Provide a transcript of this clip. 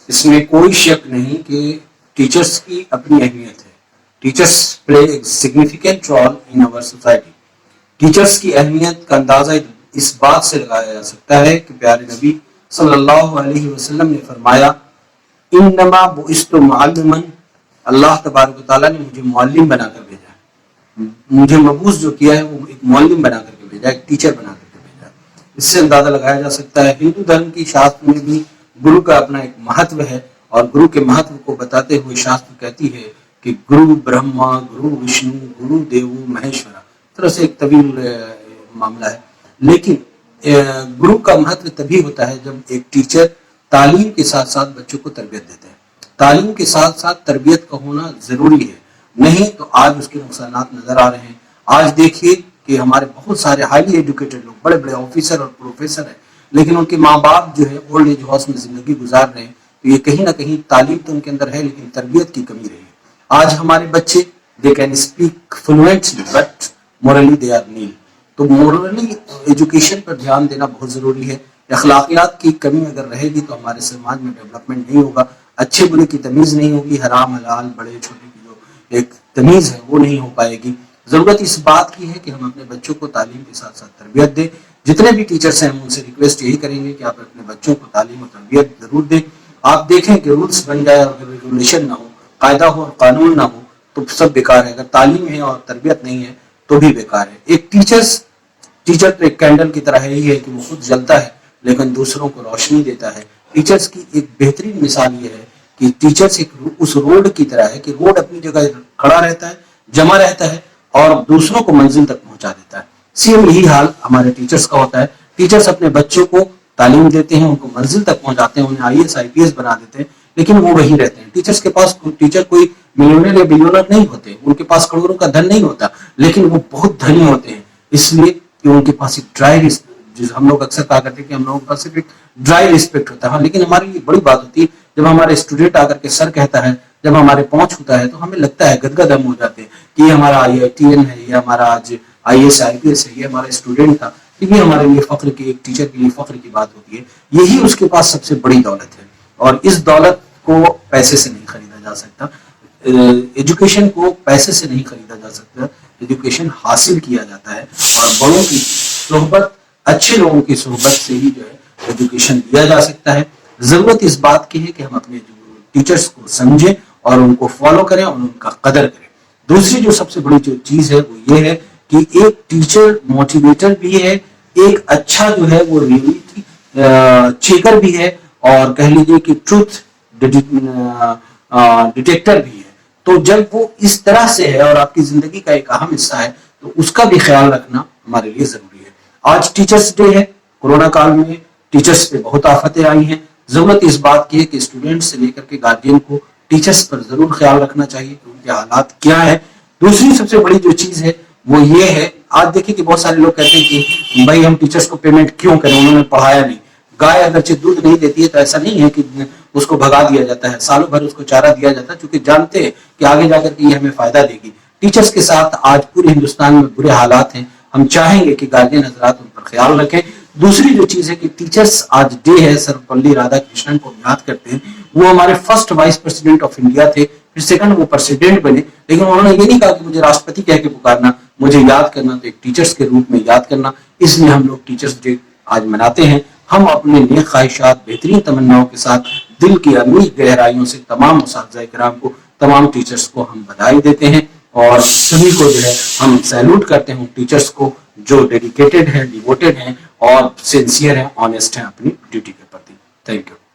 اس میں کوئی شک نہیں کہ ٹیچرس کی اپنی اہمیت ہے. Teachers play a significant role in our society. Teachers کی اہمیت کا اندازہ اس بات سے لگایا جا سکتا ہے کہ پیارے نبی صلی اللہ علیہ وسلم نے فرمایا انما بعثت معلما، اللہ تبارک و تعالیٰ نے مجھے معلم بنا کر بھیجا ہے. مجھے مبعوث جو کیا ہے وہ ایک معلم بنا کر کے بھیجا، ایک ٹیچر بنا کر کے بھیجا. اس سے اندازہ لگایا جا سکتا ہے ہندو دھرم کی شاستر میں بھی گرو کا اپنا ایک مہتو ہے، اور گرو کے مہتو کو بتاتے ہوئے شاستر کہتی ہے کہ گرو برہما، گرو وشنو، گرو دیو مہیشورا. طرح سے ایک طویل معاملہ ہے، لیکن گرو کا مہتو تبھی ہوتا ہے جب ایک ٹیچر تعلیم کے ساتھ ساتھ بچوں کو تربیت دیتے ہیں. تعلیم کے ساتھ ساتھ تربیت کا ہونا ضروری ہے، نہیں تو آج اس کے نقصانات نظر آ رہے ہیں. آج دیکھیے کہ ہمارے بہت سارے ہائیلی ایجوکیٹڈ لوگ، بڑے بڑے آفیسر اور پروفیسر ہیں، لیکن ان کے ماں باپ جو ہے اولڈ ایج ہاؤس میں زندگی گزار رہے ہیں. تو یہ کہیں نہ کہیں تعلیم تو ان کے اندر ہے لیکن تربیت کی کمی رہی ہے. آج ہمارے بچے they can speak fluently but morally they are nil. تو مورلی ایجوکیشن پر دھیان دینا بہت ضروری ہے. اخلاقیات کی کمی اگر رہے گی تو ہمارے سماج میں ڈیولپمنٹ نہیں ہوگا، اچھے برے کی تمیز نہیں ہوگی، حرام حلال بڑے چھوٹے کی جو ایک تمیز ہے وہ نہیں ہو پائے گی. ضرورت اس بات کی ہے کہ ہم اپنے بچوں کو تعلیم کے ساتھ ساتھ تربیت دیں. جتنے بھی ٹیچرس ہیں ہم ان سے ریکویسٹ یہی کریں گے کہ آپ اپنے بچوں کو تعلیم و تربیت ضرور دیں. آپ دیکھیں کہ رولس بن جائے اور ریگولیشن نہ ہو، قاعدہ ہو اور قانون نہ ہو تو سب بیکار ہے. اگر تعلیم ہے اور تربیت نہیں ہے تو بھی بیکار ہے. ایک ٹیچر تو ایک کینڈل کی طرح ہی ہے کہ وہ خود جلتا ہے لیکن دوسروں کو روشنی دیتا ہے. ٹیچرس کی ایک بہترین مثال یہ ہے کہ ٹیچرس ایک اس روڈ کی طرح ہے کہ روڈ اپنی جگہ کھڑا رہتا ہے، جمع رہتا ہے اور دوسروں کو منزل تک پہنچا دیتا ہے. سیم یہی حال ہمارے ٹیچرس کا ہوتا ہے. ٹیچرس اپنے بچوں کو تعلیم دیتے ہیں، ان کو منزل تک پہنچاتے ہیں، انہیں IAS IPS بنا دیتے ہیں، لیکن وہ وہی رہتے ہیں. ٹیچرس کے پاس ٹیچر کوئی ملینئر یا بلینئر نہیں ہوتے، ان کے پاس کروڑوں کا دھن نہیں ہوتا، لیکن وہ بہت دھنی ہوتے ہیں اس لیے کہ ان کے پاس ایک ڈرائی، ہم لوگ اکثر کہا کرتے ہیں کہ ہم لوگوں کے پاس صرف ایک ڈرائی ریسپیکٹ ہوتا ہے. ہاں، لیکن ہماری یہ بڑی بات ہوتی ہے جب ہمارے اسٹوڈنٹ آ کر کے سر کہتا ہے، جب ہمارے پہنچ ہوتا ہے تو ہمیں لگتا ہے گدگد ہم ہو جاتے ہیں کہ یہ ہمارا IITN ہے، یہ ہمارا آج IAS IPS ہے، یہ ہمارا اسٹوڈنٹ تھا. یہ ہمارے لیے فخر کی، ایک ٹیچر کے لیے فخر کی بات ہوتی ہے. یہی اس کے پاس سب سے بڑی دولت ہے اور اس دولت کو پیسے سے نہیں خریدا جا سکتا. ایجوکیشن کو پیسے سے نہیں خریدا جا سکتا. ایجوکیشن حاصل کیا جاتا ہے اور بڑوں کی صحبت، اچھے لوگوں کی صحبت سے ہی جو ہے ایجوکیشن دیا جا سکتا ہے. ضرورت اس بات کی ہے کہ ہم اپنے ٹیچرس کو سمجھیں اور ان کو فالو کریں اور ان کا قدر کریں. دوسری جو سب سے بڑی جو چیز ہے وہ یہ ہے کہ ایک ٹیچر موٹیویٹر بھی ہے، ایک اچھا جو ہے وہ ریئلٹی چیکر بھی ہے، اور کہہ لیجیے کہ ٹروتھ ڈیٹیکٹر بھی ہے. تو جب وہ اس طرح سے ہے اور آپ کی زندگی کا ایک اہم حصہ ہے تو اس کا بھی خیال رکھنا ہمارے لیے ضروری ہے. آج ٹیچرس ڈے ہے. کورونا کال میں ٹیچرس پہ بہت آفتیں آئی ہیں. ضرورت اس بات کی ہے کہ اسٹوڈنٹ سے لے کر کے گارجین کو ٹیچرس پر ضرور خیال رکھنا چاہیے کہ ان کے حالات کیا ہے. دوسری سب سے بڑی جو چیز ہے وہ یہ ہے، آج دیکھیں کہ بہت سارے لوگ کہتے ہیں کہ بھائی ہم ٹیچرس کو پیمنٹ کیوں کریں، انہوں نے پڑھایا نہیں. گائے اگرچہ دودھ نہیں دیتی ہے تو ایسا نہیں ہے کہ اس کو بھگا دیا جاتا ہے، سالوں بھر اس کو چارہ دیا جاتا ہے چونکہ جانتے ہیں کہ آگے جا کر کے یہ ہمیں فائدہ دے گی. ٹیچرس کے ساتھ آج پورے ہندوستان میں برے حالات ہیں. ہم چاہیں گے کہ گارجین حضرات ان پر خیال رکھیں. دوسری جو چیز ہے کہ ٹیچرس آج ڈے ہے، سروپلی رادھا کرشنن کو یاد کرتے ہیں. وہ ہمارے first vice president of India تھے، پھر سیکنڈ وہ پریزیڈنٹ بنے، لیکن انہوں نے یہ نہیں کہا کہ مجھے راشٹرپتی کہہ کے پکارنا، مجھے یاد کرنا تو ایک ٹیچرس کے روپ میں یاد کرنا. اس لیے ہم لوگ ٹیچرس ڈے آج مناتے ہیں. ہم اپنے نیک خواہشات، بہترین تمناؤں کے ساتھ دل کی عمیق گہرائیوں سے تمام اساتذہ کرام کو، تمام ٹیچرس کو ہم بدھائی دیتے ہیں اور سبھی کو جو ہے ہم سیلوٹ کرتے ہیں ٹیچرس کو جو ڈیڈیکیٹڈ ہیں، ڈیووٹڈ ہیں اور سنسیئر ہیں، آنےسٹ ہیں اپنی ڈیوٹی کے پرتی. Thank you.